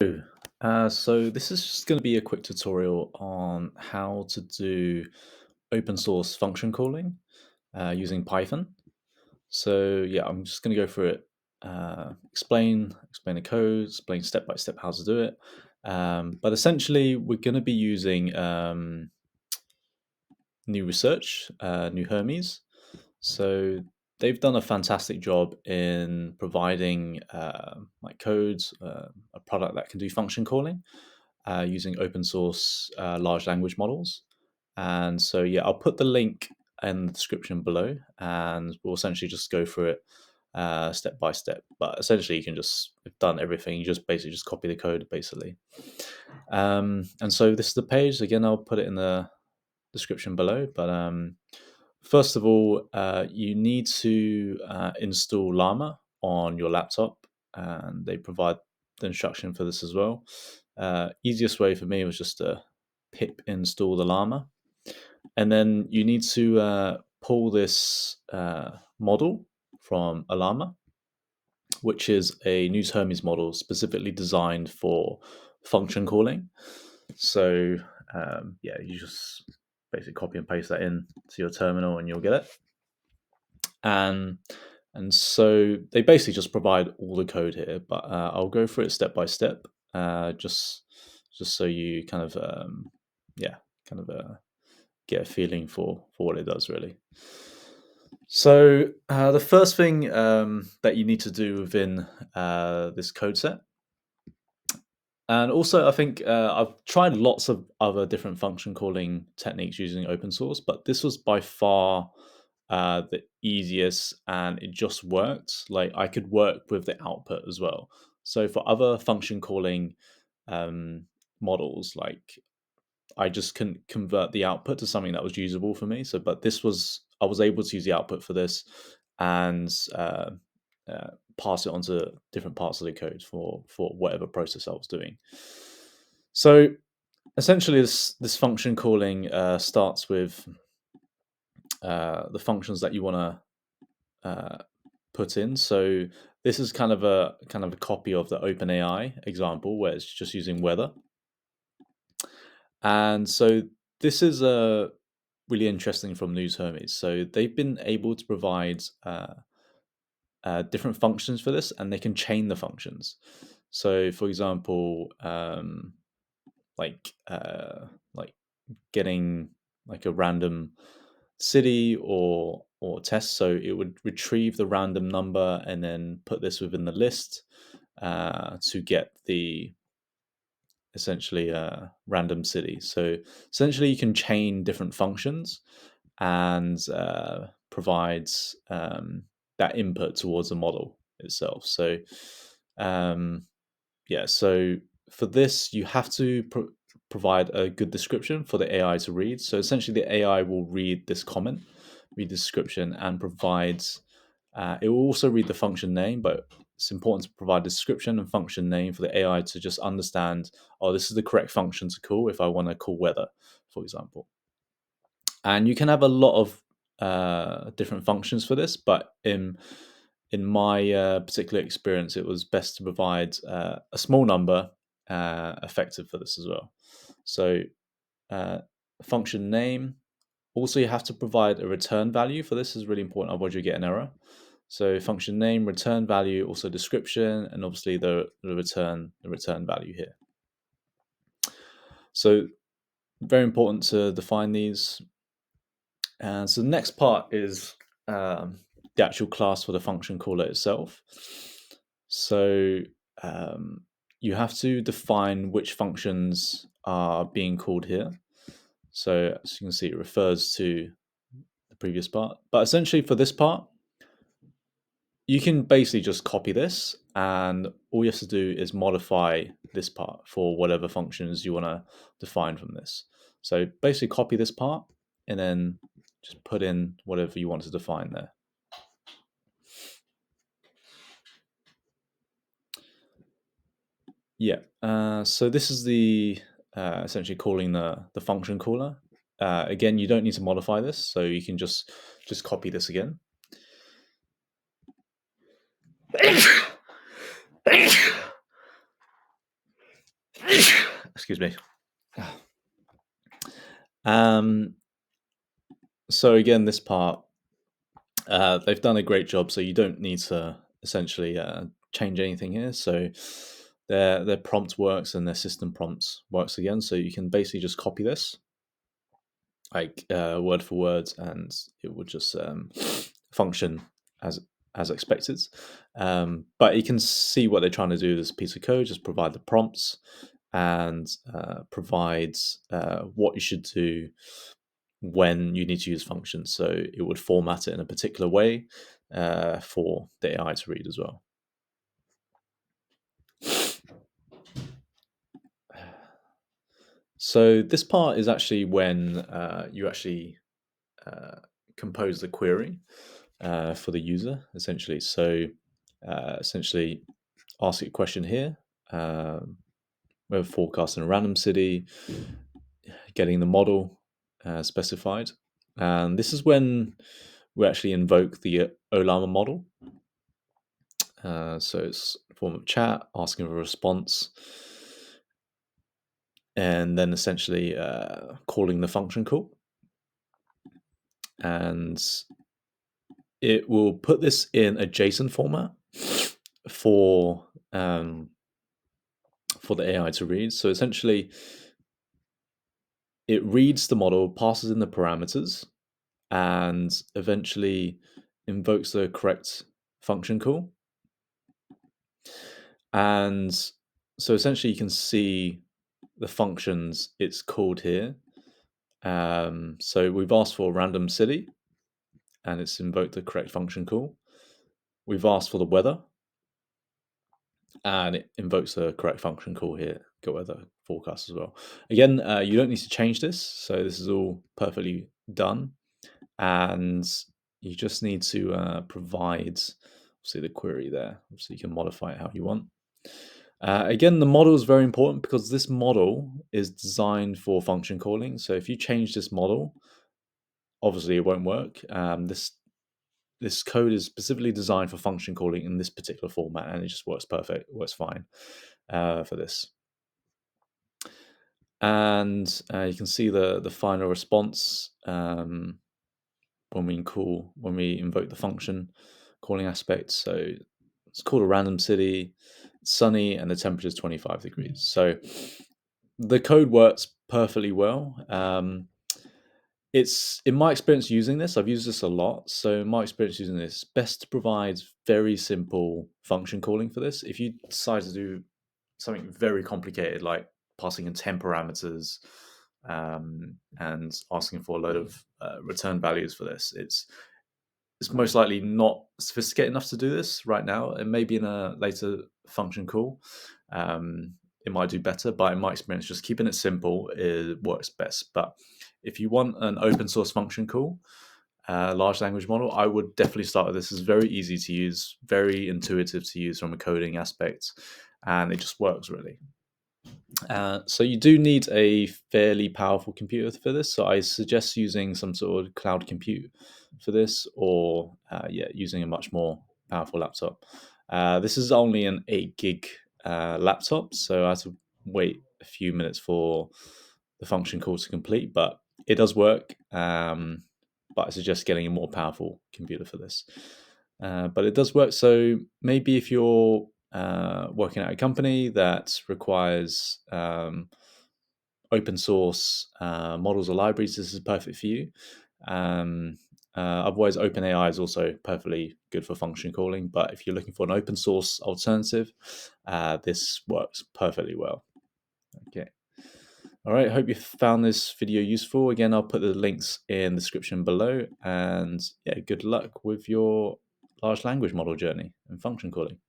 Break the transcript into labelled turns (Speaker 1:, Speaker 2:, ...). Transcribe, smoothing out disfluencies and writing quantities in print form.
Speaker 1: So this is just going to be a quick tutorial on how to do open source function calling using Python. So yeah, I'm just going to go through it, explain the code, explain step by step how to do it. But essentially, we're going to be using New Research, New Hermes. So they've done a fantastic job in providing like codes, a product that can do function calling using open source large language models. And so, yeah, I'll put the link in the description below, and we'll essentially just go through it step by step. But essentially, you can just have done everything. You just basically just copy the code, basically. And so this is the page. Again, I'll put it in the description below. But first of all, you need to install Llama on your laptop, and they provide the instruction for this as well. Easiest way for me was just to pip install the Llama, and then you need to pull this model from Ollama, which is a Nous Hermes model specifically designed for function calling. So yeah, you just basically copy and paste that in to your terminal, and you'll get it. And so they basically just provide all the code here, but I'll go through it step by step, just so you kind of yeah, kind of get a feeling for what it does really. So the first thing that you need to do within this code set, and also I think I've tried lots of other different function calling techniques using open source, but this was by far the easiest, and it just worked. Like I could work with the output as well. So for other function calling um, models, like I just couldn't convert the output to something that was usable for me. So, but this was I was able to use the output for this and pass it on to different parts of the code for whatever process I was doing. So essentially, this function calling starts with the functions that you want to put in. So this is kind of a copy of the OpenAI example where it's just using weather. And so this is a really interesting from News Hermes. So they've been able to provide different functions for this, and they can chain the functions. So, for example, like getting like a random city or test. So it would retrieve the random number and then put this within the list to get the essentially random city. So essentially, you can chain different functions and provides that input towards the model itself. So um, yeah, so for this, you have to provide a good description for the AI to read. So essentially, the AI will read this comment, read the description, and provides. It will also read the function name, but it's important to provide description and function name for the AI to just understand. Oh, this is the correct function to call if I want to call weather, for example. And you can have a lot of different functions for this, but in my particular experience, it was best to provide a small number effective for this as well. So, uh, function name. Also, you have to provide a return value for this is really important, otherwise you get an error. So, function name, return value, also description, and obviously the return value here. So, very important to define these. And so the next part is the actual class for the function caller itself. So um, you have to define which functions are being called here. So as you can see, it refers to the previous part. But essentially for this part, you can basically just copy this, and all you have to do is modify this part for whatever functions you want to define from this. So basically copy this part and then just put in whatever you want to define there. Yeah. So this is the essentially calling the function caller. Again, you don't need to modify this, so you can just copy this again. Excuse me. Um, so again, this part, they've done a great job. So you don't need to essentially change anything here. So their prompt works and their system prompts works again. So you can basically just copy this like word for word, and it would just function as as expected. But you can see what they're trying to do. This piece of code just provide the prompts and provides what you should do when you need to use functions. So it would format it in a particular way for the AI to read as well. So this part is actually when you actually uh, compose the query for the user, essentially. So essentially, ask a question here. We're forecasting a random city, getting the model specified, and this is when we actually invoke the Ollama model. So it's a form of chat, asking for a response, and then essentially calling the function call. And it will put this in a JSON format for for the AI to read. So essentially, it reads the model, passes in the parameters, and eventually invokes the correct function call. And so essentially, you can see the functions it's called here. So we've asked for a random city, and it's invoked the correct function call. We've asked for the weather, and it invokes the correct function call here, get weather forecast as well. Again, you don't need to change this, so this is all perfectly done. And you just need to provide, obviously, the query there, so you can modify it how you want. Again, the model is very important because this model is designed for function calling. So if you change this model, obviously it won't work. This code is specifically designed for function calling in this particular format, and it just works perfect, works fine for this. And you can see the final response when we invoke the function calling aspect. So it's called a random city, it's sunny, and the temperature is 25 degrees. So the code works perfectly well. It's in my experience using this, I've used this a lot. So in my experience using this, best to provide very simple function calling for this. If you decide to do something very complicated, like passing in 10 parameters and asking for a load of return values for this, it's most likely not sophisticated enough to do this right now. It may be in a later function call. It might do better, but in my experience, just keeping it simple works best. But if you want an open source function call, large language model, I would definitely start with this. It's very easy to use, very intuitive to use from a coding aspect, and it just works really. So you do need a fairly powerful computer for this. So I suggest using some sort of cloud compute for this, or using a much more powerful laptop. This is only an 8 gig laptop, so I had to wait a few minutes for the function call to complete, but it does work. But I suggest getting a more powerful computer for this. But it does work. So maybe if you're working at a company that requires open source models or libraries, this is perfect for you. Otherwise, OpenAI is also perfectly good for function calling. But if you're looking for an open source alternative, this works perfectly well. Okay. All right. Hope you found this video useful. Again, I'll put the links in the description below. And yeah, good luck with your large language model journey and function calling.